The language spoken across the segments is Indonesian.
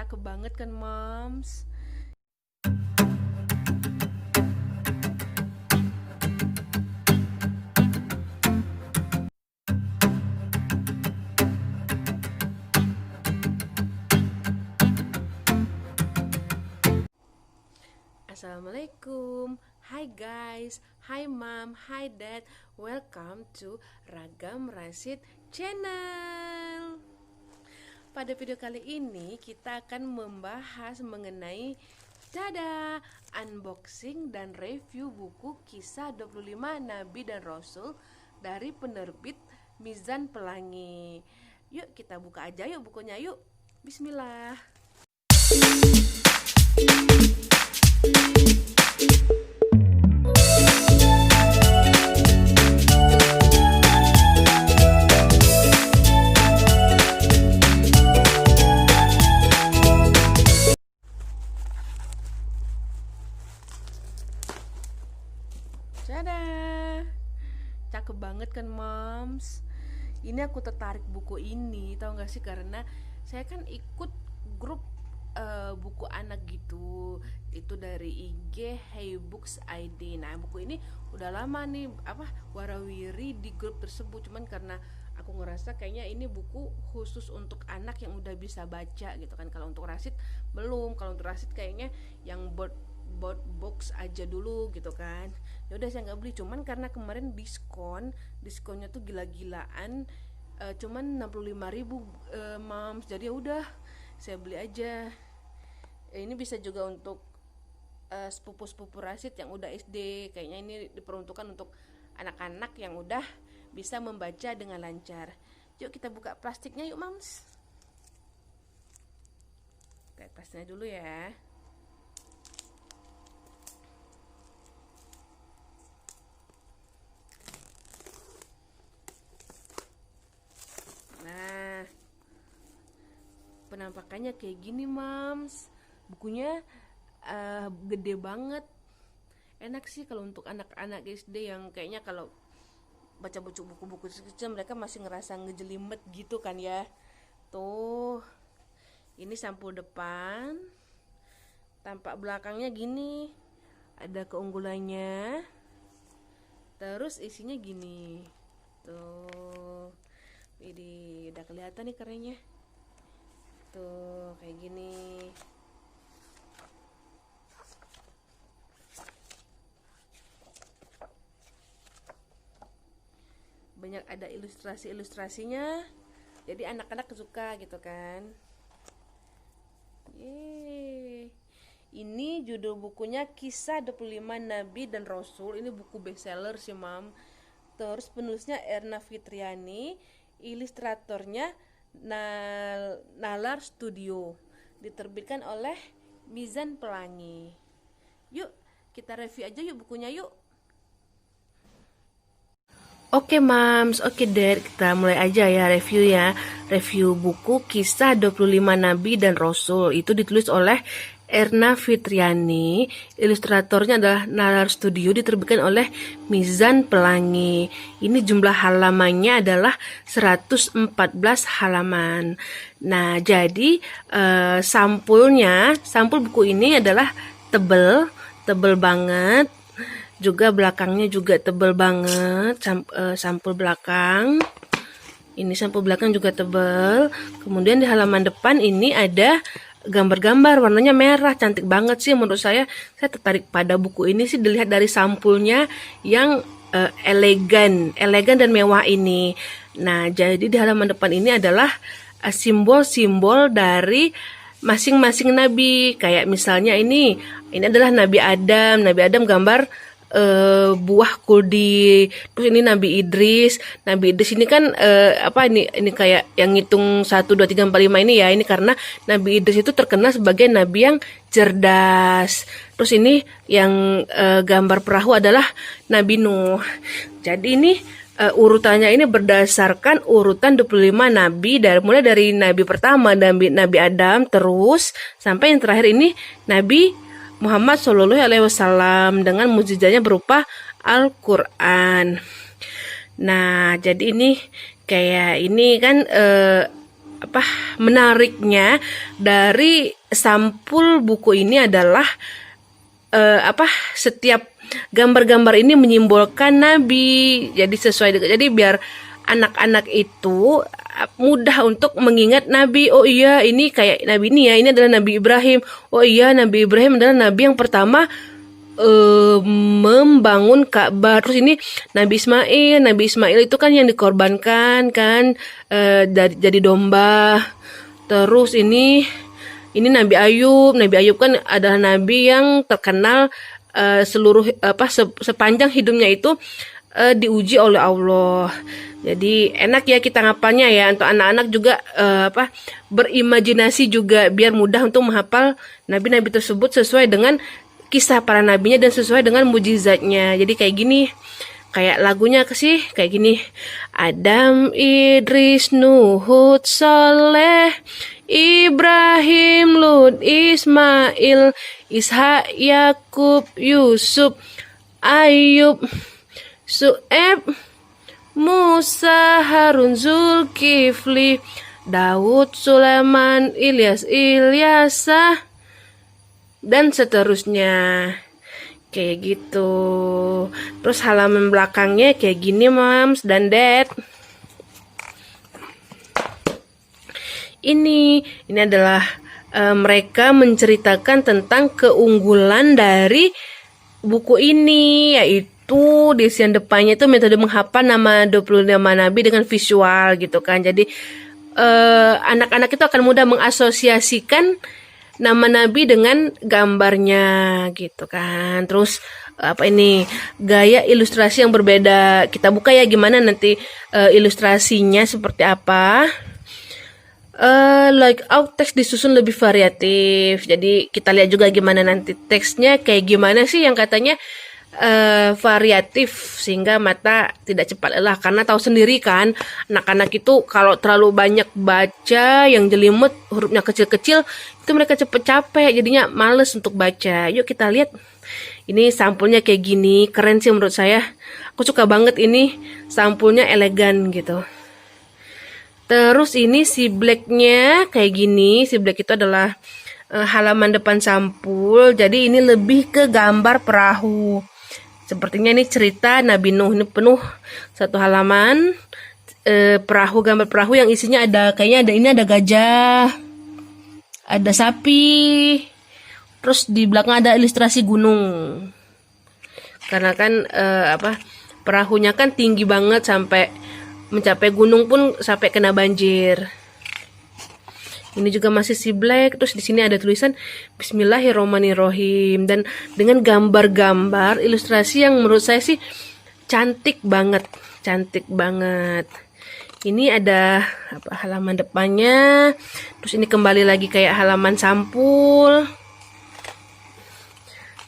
Cakep banget kan, Moms? Assalamualaikum. Hai guys, hai mom, hai dad. Welcome to Ragam Rasid Channel. Pada video kali ini kita akan membahas mengenai unboxing dan review buku Kisah 25 Nabi dan Rasul dari penerbit Mizan Pelangi. Yuk kita buka aja yuk bukunya yuk. Bismillah. Dadah. Cakep banget kan, Moms? Ini aku tertarik buku ini, tau gak sih, karena saya kan ikut grup buku anak gitu. Itu dari IG Hey Books ID. Nah, buku ini udah lama nih warawiri di grup tersebut. Cuman karena aku ngerasa kayaknya ini buku khusus untuk anak yang udah bisa baca gitu kan. Kalau untuk Rasid belum. Kalau untuk Rasid kayaknya yang board box aja dulu gitu kan. Ya udah saya nggak beli, cuman karena kemarin diskonnya tuh gila-gilaan, cuman 65.000 Moms. Jadi ya udah saya beli aja. Ini bisa juga untuk sepupu-sepupu Rasid yang udah SD. Kayaknya ini diperuntukkan untuk anak-anak yang udah bisa membaca dengan lancar. Yuk kita buka plastiknya yuk, Moms. Buka plastiknya dulu ya. Nah, penampakannya kayak gini, Moms. Bukunya gede banget. Enak sih kalau untuk anak-anak SD yang kayaknya kalau baca buku-buku kecil mereka masih ngerasa ngejelimet gitu kan ya. Tuh, ini sampul depan. Tampak belakangnya gini. Ada keunggulannya. Terus isinya gini. Tuh. Ini udah kelihatan nih kerennya. Tuh, kayak gini. Banyak ada ilustrasi-ilustrasinya. Jadi anak-anak suka gitu kan. Yeay. Ini judul bukunya Kisah 25 Nabi dan Rasul. Ini buku bestseller sih, Mam. Terus penulisnya Erna Fitriani, ilustratornya Nalar Studio, diterbitkan oleh Mizan Pelangi. Yuk kita review aja yuk bukunya yuk. Oke Mams, oke Dad, kita mulai aja ya reviewnya. Review buku Kisah 25 Nabi dan Rasul. Itu ditulis oleh Erna Fitriani, ilustratornya adalah Nalar Studio, diterbitkan oleh Mizan Pelangi. Ini jumlah halamannya adalah 114 halaman. Nah, jadi sampul buku ini adalah tebel banget. Juga belakangnya juga tebel banget, sampul belakang. Ini sampul belakang juga tebel. Kemudian di halaman depan ini ada gambar-gambar warnanya merah, cantik banget sih menurut saya. Saya tertarik pada buku ini sih dilihat dari sampulnya yang elegan dan mewah ini. Nah, jadi di halaman depan ini adalah simbol-simbol dari masing-masing nabi. Kayak misalnya ini adalah Nabi Adam gambar buah kuldi. Terus ini Nabi Idris ini kan ini kayak yang ngitung 1, 2, 3, 4, 5 ini ya. Ini karena Nabi Idris itu terkenal sebagai nabi yang cerdas. Terus ini yang gambar perahu adalah Nabi Nuh. Jadi ini urutannya ini berdasarkan urutan 25 nabi, mulai dari nabi pertama Nabi Adam terus sampai yang terakhir ini Nabi Muhammad SAW dengan mukjizatnya berupa Al-Quran. Nah, jadi ini kayak ini kan apa menariknya dari sampul buku ini adalah setiap gambar-gambar ini menyimbolkan nabi. Jadi sesuai dengan, jadi biar anak-anak itu mudah untuk mengingat nabi. Oh iya, ini kayak nabi ini ya, ini adalah Nabi Ibrahim. Oh iya, Nabi Ibrahim adalah nabi yang pertama membangun Ka'bah. Terus ini Nabi Ismail itu kan yang dikorbankan kan, jadi domba. Terus ini Nabi Ayub kan adalah nabi yang terkenal sepanjang hidupnya itu diuji oleh Allah. Jadi enak ya kita ngapalnya ya, untuk anak-anak juga berimajinasi juga biar mudah untuk menghafal nabi-nabi tersebut sesuai dengan kisah para nabinya dan sesuai dengan mujizatnya. Jadi kayak gini, kayak lagunya sih kayak gini. Adam, Idris, Nuh, Hud, Soleh, Ibrahim, Lut, Ismail, Ishak, Yakub, Yusuf, Ayub, Su'eb, Musa, Harun, Zulkifli, Daud, Sulaiman, Ilyasa, dan seterusnya. Kayak gitu. Terus halaman belakangnya kayak gini, Moms dan Dad. Ini adalah mereka menceritakan tentang keunggulan dari buku ini, yaitu di isian depannya itu metode menghafal nama 25 nabi dengan visual gitu kan. Jadi anak-anak itu akan mudah mengasosiasikan nama nabi dengan gambarnya gitu kan. Terus gaya ilustrasi yang berbeda. Kita buka ya gimana nanti ilustrasinya seperti apa. Layout teks disusun lebih variatif. Jadi kita lihat juga gimana nanti teksnya kayak gimana sih yang katanya variatif sehingga mata tidak cepat lelah. Karena tahu sendiri kan anak-anak itu kalau terlalu banyak baca yang jelimet, hurufnya kecil-kecil, itu mereka cepet capek, jadinya males untuk baca. Yuk kita lihat. Ini sampulnya kayak gini, keren sih menurut saya. Aku suka banget ini, sampulnya elegan gitu. Terus ini si blacknya kayak gini. Si black itu adalah halaman depan sampul. Jadi ini lebih ke gambar perahu. Sepertinya ini cerita Nabi Nuh. Ini penuh satu halaman perahu, gambar perahu yang isinya ada ada gajah, ada sapi, terus di belakang ada ilustrasi gunung. Karena kan perahunya kan tinggi banget sampai mencapai gunung pun sampai kena banjir. Ini juga masih si black. Terus di sini ada tulisan Bismillahirrohmanirrohim dan dengan gambar-gambar ilustrasi yang menurut saya sih cantik banget. Ini ada halaman depannya. Terus ini kembali lagi kayak halaman sampul.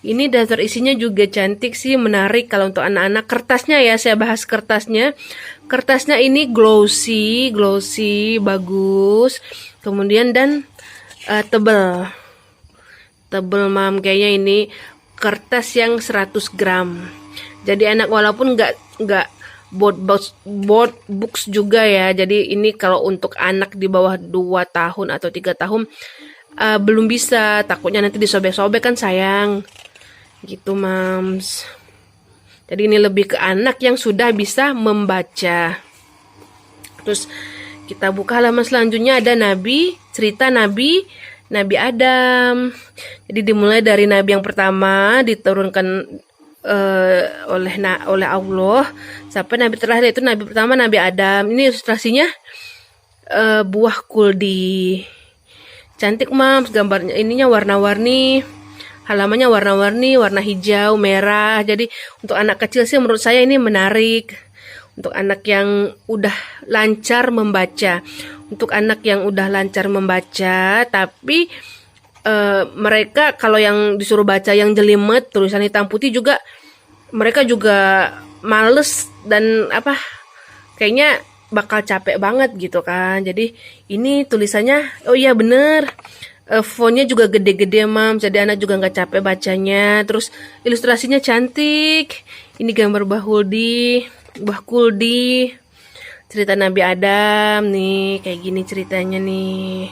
Ini daftar isinya juga cantik sih, menarik kalau untuk anak-anak. Kertasnya ya, saya bahas kertasnya. Kertasnya ini glossy, bagus. Kemudian dan tebel, Mam. Kayaknya ini kertas yang 100 gram. Jadi anak walaupun nggak board books juga ya. Jadi ini kalau untuk anak di bawah 2 tahun atau 3 tahun belum bisa. Takutnya nanti disobek-sobek kan sayang. Gitu, Mams. Jadi ini lebih ke anak yang sudah bisa membaca. Terus kita buka halaman selanjutnya, ada cerita Nabi Adam. Jadi dimulai dari nabi yang pertama diturunkan oleh Allah sampai nabi terakhir, itu nabi pertama Nabi Adam. Ini ilustrasinya buah kuldi. Cantik, Mams, gambarnya ininya warna-warni. Halamannya warna-warni, warna hijau, merah. Jadi untuk anak kecil sih menurut saya ini menarik. Untuk anak yang udah lancar membaca. Untuk anak yang udah lancar membaca, tapi mereka kalau yang disuruh baca yang jelimet, tulisan hitam putih juga, mereka juga males dan kayaknya bakal capek banget gitu kan. Jadi ini tulisannya, oh iya bener, fontnya juga gede-gede, Mam. Jadi anak juga nggak capek bacanya. Terus ilustrasinya cantik. Ini gambar buah kuldi. cerita Nabi Adam nih, kayak gini ceritanya nih.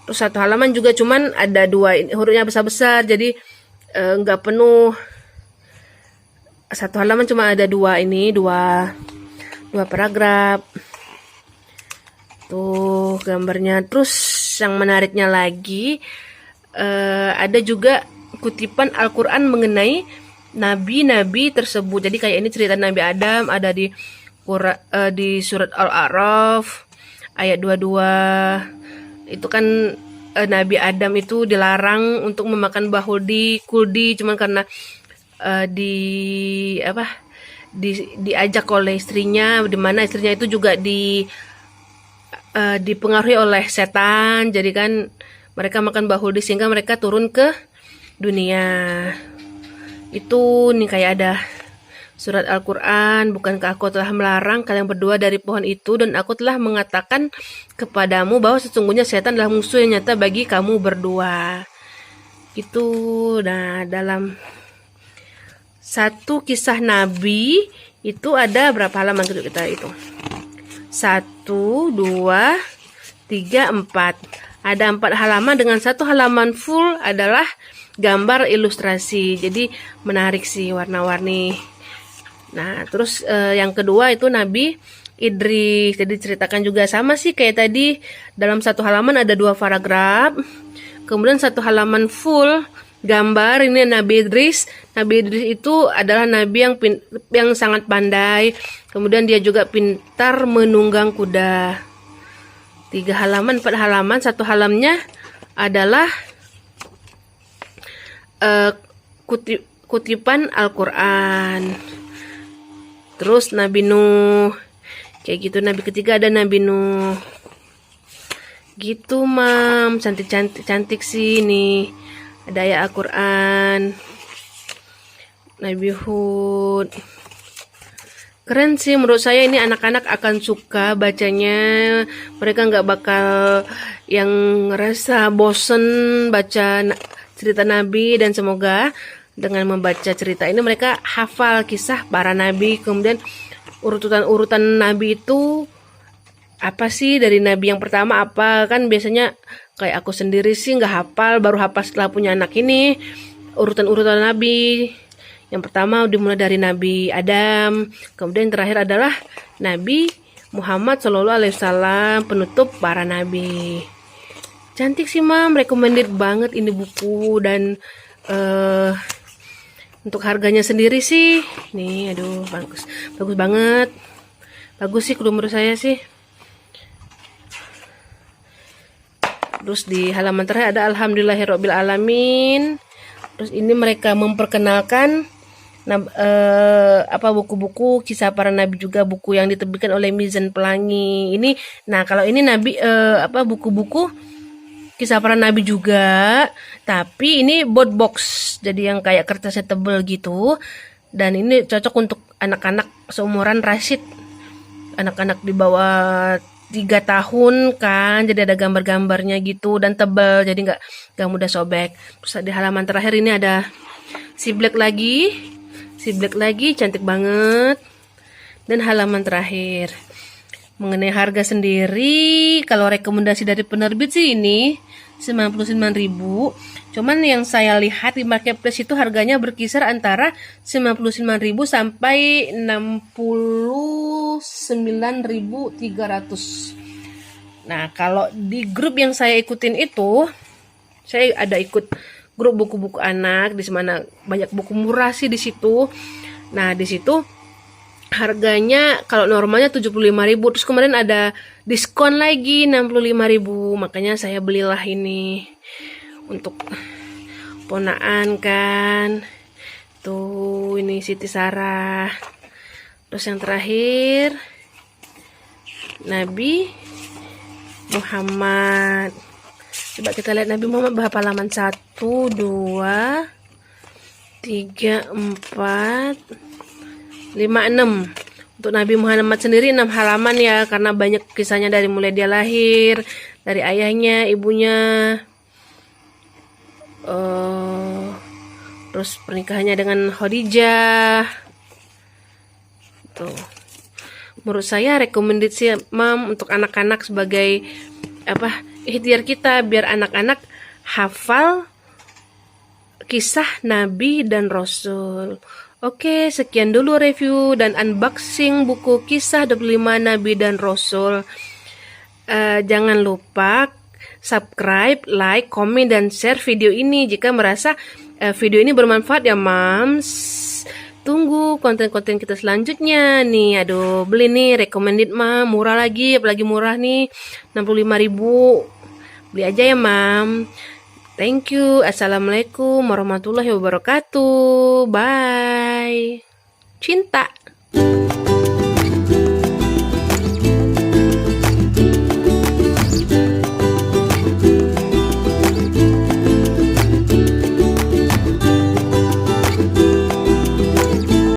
Terus satu halaman juga cuman ada dua hurufnya besar-besar, jadi nggak penuh. Satu halaman cuma ada dua paragraf. Tuh gambarnya. Terus yang menariknya lagi, ada juga kutipan Al-Quran mengenai nabi-nabi tersebut. Jadi kayak ini cerita Nabi Adam ada di surat Al-A'raf ayat 22. Itu kan Nabi Adam itu dilarang untuk memakan kuldi cuman karena diajak oleh istrinya, di mana istrinya itu juga dipengaruhi oleh setan. Jadi kan mereka makan bahuldi sehingga mereka turun ke dunia. Itu nih kayak ada surat Al-Quran, bukankah aku telah melarang kalian berdua dari pohon itu, dan aku telah mengatakan kepadamu bahwa sesungguhnya setan adalah musuh yang nyata bagi kamu berdua. Itu. Nah, dalam satu kisah Nabi itu ada berapa halaman kita itu? 1, 2, 3, 4. Ada 4 halaman dengan satu halaman full adalah gambar ilustrasi. Jadi menarik sih, warna-warni. Nah, terus yang kedua itu Nabi Idris. Jadi ceritakan juga sama sih kayak tadi. Dalam satu halaman ada 2 paragraf. Kemudian satu halaman full gambar. Ini Nabi Idris. Nabi Idris itu adalah nabi yang sangat pandai. Kemudian dia juga pintar menunggang kuda. 3 halaman, 4 halaman. Satu halamannya adalah kutipan Al-Quran. Terus Nabi Nuh. Kayak gitu. Nabi ketiga ada Nabi Nuh. Gitu, Mam. Cantik sih nih. Ada ayat Al-Quran. Nabi Hud. Keren sih menurut saya, ini anak-anak akan suka bacanya. Mereka nggak bakal yang ngerasa bosen baca cerita Nabi, dan semoga dengan membaca cerita ini mereka hafal kisah para nabi. Kemudian urutan nabi itu apa sih, dari nabi yang pertama apa, kan biasanya kayak aku sendiri sih nggak hafal, baru hafal setelah punya anak ini. Urutan nabi yang pertama dimulai dari Nabi Adam, kemudian yang terakhir adalah Nabi Muhammad SAW, penutup para nabi. Cantik sih, Mam. Recommended banget ini buku. Dan untuk harganya sendiri sih, nih aduh bagus banget, bagus sih menurut saya sih. Terus di halaman terakhir ada Alhamdulillahirabbil alamin. Terus ini mereka memperkenalkan buku-buku kisah para nabi, juga buku yang diterbitkan oleh Mizan Pelangi ini. Nah, kalau ini nabi buku-buku kisah para nabi juga, tapi ini board box, jadi yang kayak kertasnya tebel gitu. Dan ini cocok untuk anak-anak seumuran Rashid, anak-anak di bawah 3 tahun kan, jadi ada gambar-gambarnya gitu dan tebel, jadi nggak mudah sobek. Terus di halaman terakhir ini ada si Black lagi, cantik banget. Dan halaman terakhir mengenai harga sendiri, kalau rekomendasi dari penerbit sih ini 99.000. Cuman yang saya lihat di marketplace itu harganya berkisar antara 99.000 sampai 69.300. Nah, kalau di grup yang saya ikutin itu, saya ada ikut grup buku-buku anak, di mana banyak buku murah sih di situ. Nah, di situ harganya kalau normalnya 75.000, terus kemarin ada diskon lagi 65.000. Makanya saya belilah ini untuk ponaan kan. Tuh, ini Siti Sarah. Terus yang terakhir Nabi Muhammad. Coba kita lihat Nabi Muhammad berapa halaman? 1, 2, 3, 4, 5, 6. Untuk Nabi Muhammad sendiri 6 halaman ya, karena banyak kisahnya dari mulai dia lahir, dari ayahnya, ibunya, terus pernikahannya dengan Khadijah. Tuh. Menurut saya rekomendasi mam untuk anak-anak sebagai ikhtiar kita biar anak-anak hafal kisah Nabi dan Rasul. Oke, sekian dulu review dan unboxing buku kisah 25 Nabi dan Rasul. Jangan lupa subscribe, like, komen, dan share video ini jika merasa video ini bermanfaat ya mams. Tunggu konten-konten kita selanjutnya nih. Aduh, beli nih recommended mam, murah lagi, apalagi murah nih, 65.000. Beli aja ya mam. Thank you. Assalamualaikum warahmatullahi wabarakatuh. Bye. Cinta.